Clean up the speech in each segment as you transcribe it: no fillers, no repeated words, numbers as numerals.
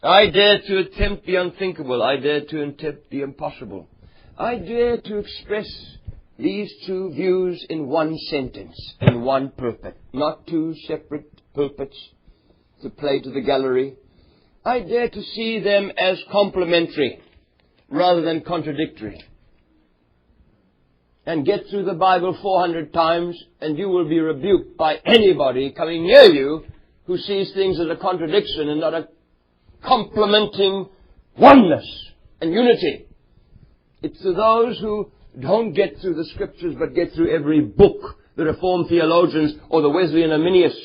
I dare to attempt the unthinkable. I dare to attempt the impossible. I dare to express these two views in one sentence, in one pulpit, not two separate pulpits to play to the gallery. I dare to see them as complementary rather than contradictory. And get through the Bible 400 times and you will be rebuked by anybody coming near you who sees things as a contradiction and not a complementing oneness and unity. It's to those who don't get through the Scriptures but get through every book the Reformed theologians or the Wesleyan Arminians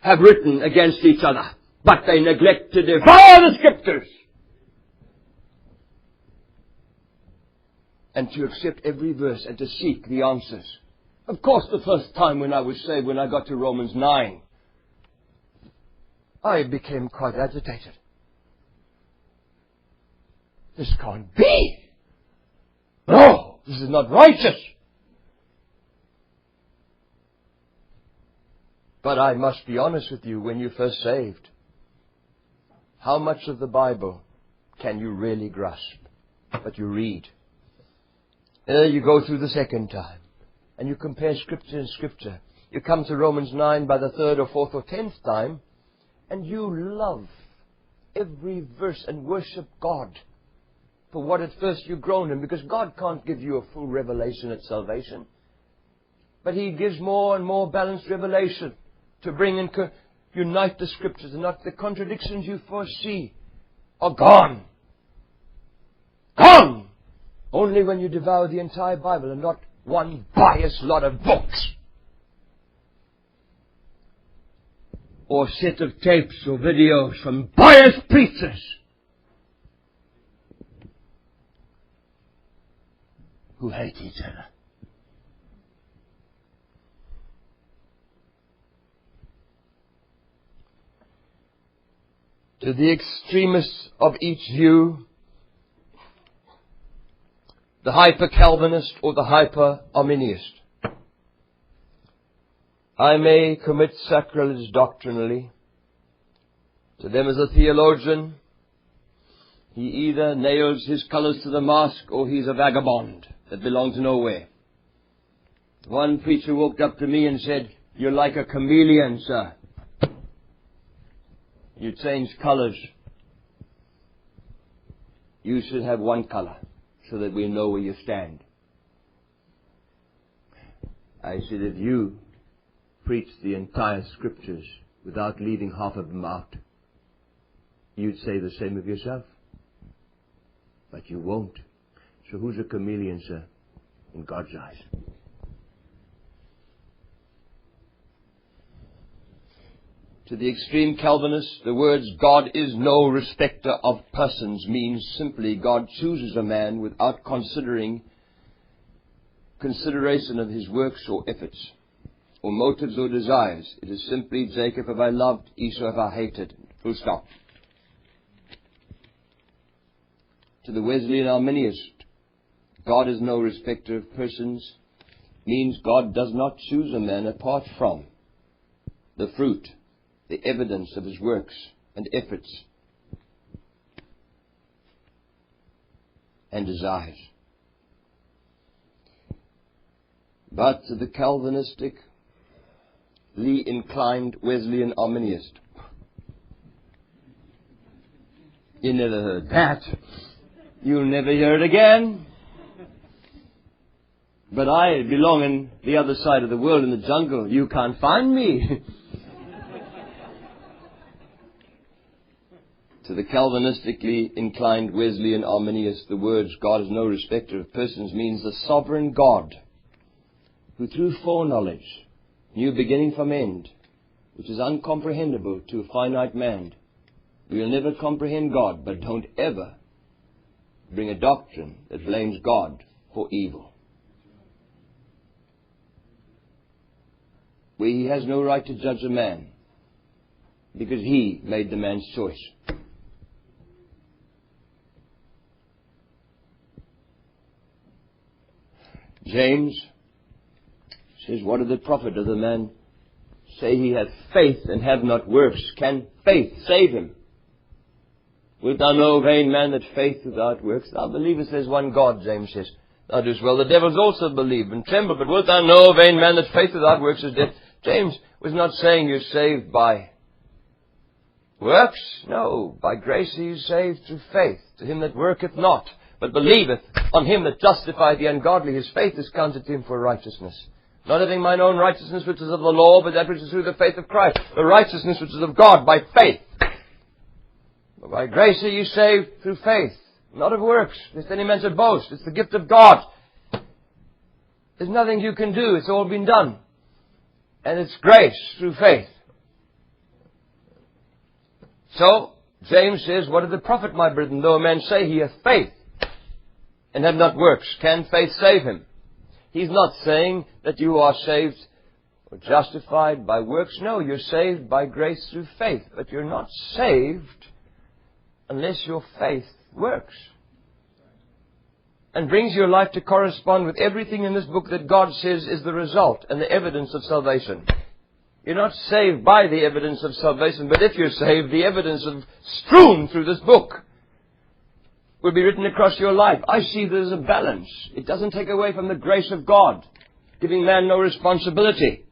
have written against each other. But they neglect to devour the Scriptures and to accept every verse and to seek the answers. Of course, the first time when I was saved, when I got to Romans 9, I became quite agitated. This can't be. No, this is not righteous. But I must be honest with you, when you're first saved, how much of the Bible can you really grasp? But you read. You go through the second time, and you compare Scripture and Scripture. You come to Romans 9 by the third or fourth or 10th time, and you love every verse and worship God for what at first you groaned in, because God can't give you a full revelation at salvation. But He gives more and more balanced revelation to bring and unite the Scriptures, and not the contradictions you foresee are gone. Gone! Only when you devour the entire Bible and not one biased lot of books or set of tapes or videos from biased preachers who hate each other. To the extremists of each view, the hyper-Calvinist or the hyper-Arminianist, I may commit sacrilege doctrinally. To them as a theologian, he either nails his colours to the mast or he's a vagabond that belongs nowhere. One preacher walked up to me and said, "You're like a chameleon, sir. You change colours. You should have one colour so that we know where you stand." I said, if you preach the entire Scriptures without leaving half of them out, you'd say the same of yourself. But you won't. So who's a chameleon, sir, in God's eyes? To the extreme Calvinists, the words "God is no respecter of persons" means simply God chooses a man without consideration of his works or efforts, or motives or desires. It is simply, Jacob have I loved, Esau have I hated. Full stop. To the Wesleyan Arminianist, God is no respecter of persons means God does not choose a man apart from the fruit, the evidence of his works and efforts and desires. But to the Calvinistically inclined Wesleyan Arminianist, you never heard that. You'll never hear it again. But I belong in the other side of the world, in the jungle. You can't find me. To the Calvinistically inclined Wesleyan Arminianist, the words "God is no respecter of persons" means the sovereign God, who through foreknowledge knew beginning from end, which is uncomprehendable to a finite man. We'll never comprehend God, but don't ever bring a doctrine that blames God for evil, where He has no right to judge a man, because He made the man's choice. James says, "What of the profit of the man say he hath faith and have not works? Can faith save him?" Wilt thou know, vain man, that faith without works? Thou believest there's one God, James says. Thou doest well. The devils also believe and tremble. But wilt thou know, vain man, that faith without works is death? James was not saying you're saved by works. No, by grace are you saved through faith. To him that worketh not, but believeth on him that justifieth the ungodly, his faith is counted to him for righteousness. Not having mine own righteousness which is of the law, but that which is through the faith of Christ. The righteousness which is of God by faith. But by grace are you saved through faith, not of works, lest any man should boast. It's the gift of God. There's nothing you can do. It's all been done. And it's grace through faith. So, James says, what doth it profit, my brethren, though a man say he hath faith, and have not works? Can faith save him? He's not saying that you are saved or justified by works. No, you're saved by grace through faith. But you're not saved unless your faith works and brings your life to correspond with everything in this book that God says is the result and the evidence of salvation. You're not saved by the evidence of salvation, but if you're saved, the evidence of strewn through this book will be written across your life. I see there's a balance. It doesn't take away from the grace of God, giving man no responsibility.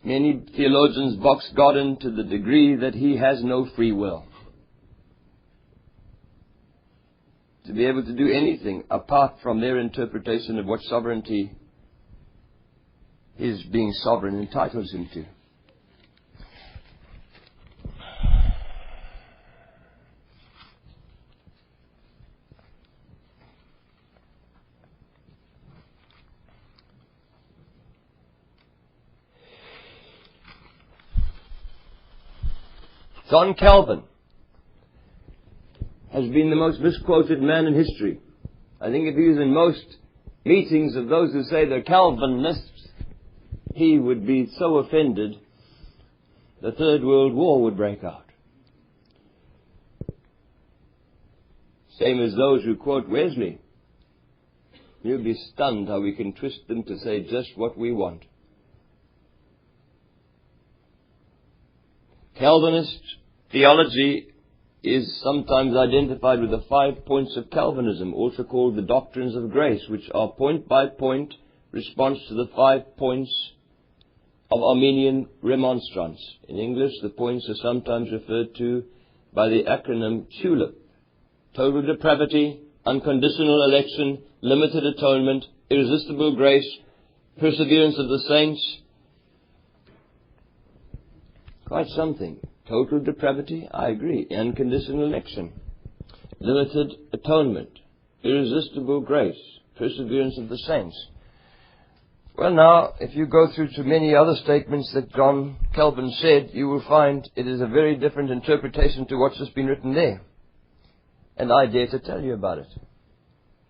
Many theologians box God in to the degree that he has no free will. To be able to do anything apart from their interpretation of what sovereignty his being sovereign entitles him to. John Calvin has been the most misquoted man in history. I think if he was in most meetings of those who say they're Calvinists, he would be so offended the Third World War would break out. Same as those who quote Wesley. You'll be stunned how we can twist them to say just what we want. Calvinist theology is sometimes identified with the 5 points of Calvinism, also called the doctrines of grace, which are point-by-point response to the 5 points of Arminian remonstrance. In English, the points are sometimes referred to by the acronym TULIP. Total depravity, unconditional election, limited atonement, irresistible grace, perseverance of the saints. Quite something. Total depravity, I agree. Unconditional election, limited atonement, irresistible grace, perseverance of the saints. Well, now, if you go through to many other statements that John Calvin said, you will find it is a very different interpretation to what's just been written there. And I dare to tell you about it.